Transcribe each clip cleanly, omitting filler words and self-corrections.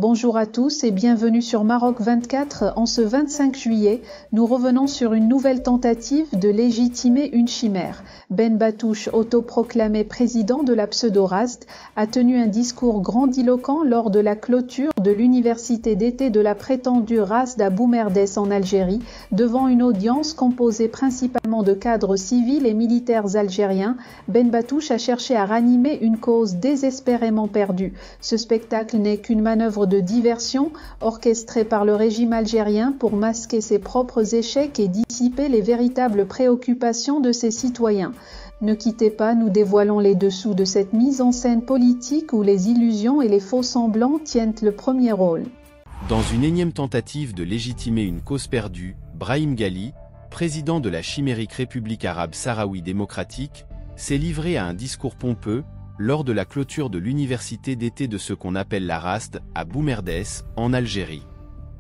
Bonjour à tous et bienvenue sur Maroc 24. En ce 25 juillet, nous revenons sur une nouvelle tentative de légitimer une chimère. Ben Batouche, autoproclamé président de la pseudo-RASD, a tenu un discours grandiloquent lors de la clôture de l'université d'été de la prétendue RASD à Boumerdès en Algérie, devant une audience composée principalement de cadres civils et militaires algériens. Ben Batouche a cherché à ranimer une cause désespérément perdue. Ce spectacle n'est qu'une manœuvre de diversion orchestrée par le régime algérien pour masquer ses propres échecs et dissiper les véritables préoccupations de ses citoyens. Ne quittez pas, nous dévoilons les dessous de cette mise en scène politique où les illusions et les faux-semblants tiennent le premier rôle. Dans une énième tentative de légitimer une cause perdue, Brahim Ghali, président de la chimérique République arabe sahraoui démocratique, s'est livré à un discours pompeux lors de la clôture de l'université d'été de ce qu'on appelle la RASD, à Boumerdès, en Algérie.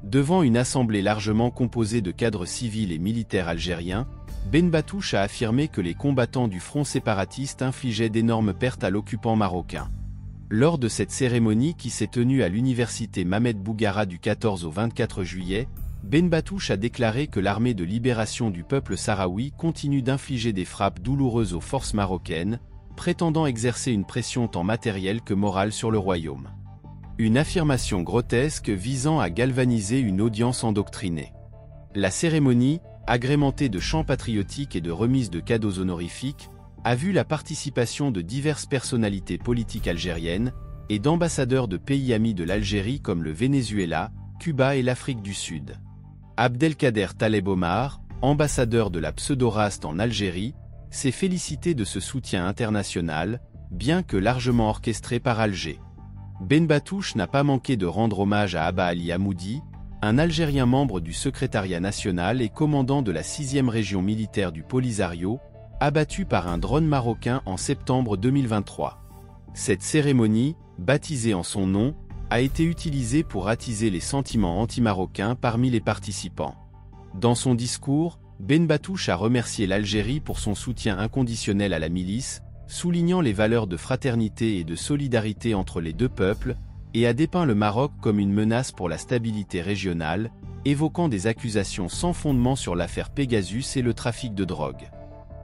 Devant une assemblée largement composée de cadres civils et militaires algériens, Ben Batouche a affirmé que les combattants du front séparatiste infligeaient d'énormes pertes à l'occupant marocain. Lors de cette cérémonie qui s'est tenue à l'université Mohamed Bougara du 14 au 24 juillet, Ben Batouche a déclaré que l'armée de libération du peuple sahraoui continue d'infliger des frappes douloureuses aux forces marocaines, prétendant exercer une pression tant matérielle que morale sur le royaume. Une affirmation grotesque visant à galvaniser une audience endoctrinée. La cérémonie, agrémentée de chants patriotiques et de remises de cadeaux honorifiques, a vu la participation de diverses personnalités politiques algériennes et d'ambassadeurs de pays amis de l'Algérie comme le Venezuela, Cuba et l'Afrique du Sud. Abdelkader Taleb Omar, ambassadeur de la pseudo-RASD en Algérie, s'est félicité de ce soutien international, bien que largement orchestré par Alger. Ben Batouche n'a pas manqué de rendre hommage à Abba Ali Hamoudi, un Algérien membre du secrétariat national et commandant de la 6e région militaire du Polisario, abattu par un drone marocain en septembre 2023. Cette cérémonie, baptisée en son nom, a été utilisée pour attiser les sentiments anti-marocains parmi les participants. Dans son discours, Ben Batouche a remercié l'Algérie pour son soutien inconditionnel à la milice, soulignant les valeurs de fraternité et de solidarité entre les deux peuples, et a dépeint le Maroc comme une menace pour la stabilité régionale, évoquant des accusations sans fondement sur l'affaire Pegasus et le trafic de drogue.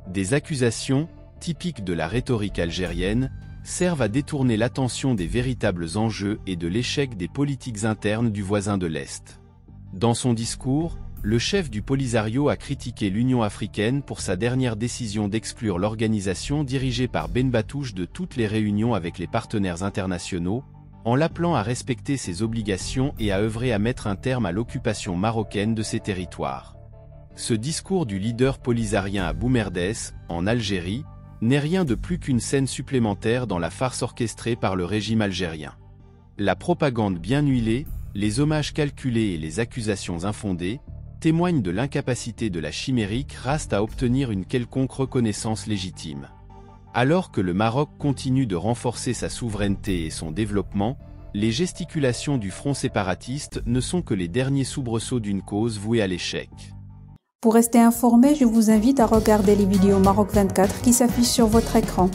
Des accusations, typiques de la rhétorique algérienne, servent à détourner l'attention des véritables enjeux et de l'échec des politiques internes du voisin de l'Est. Dans son discours, le chef du Polisario a critiqué l'Union africaine pour sa dernière décision d'exclure l'organisation dirigée par Ben Batouche de toutes les réunions avec les partenaires internationaux, en l'appelant à respecter ses obligations et à œuvrer à mettre un terme à l'occupation marocaine de ces territoires. Ce discours du leader polisarien à Boumerdès, en Algérie, n'est rien de plus qu'une scène supplémentaire dans la farce orchestrée par le régime algérien. La propagande bien huilée, les hommages calculés et les accusations infondées témoignent de l'incapacité de la chimérique RASD à obtenir une quelconque reconnaissance légitime. Alors que le Maroc continue de renforcer sa souveraineté et son développement, les gesticulations du front séparatiste ne sont que les derniers soubresauts d'une cause vouée à l'échec. Pour rester informé, je vous invite à regarder les vidéos Maroc 24 qui s'affichent sur votre écran.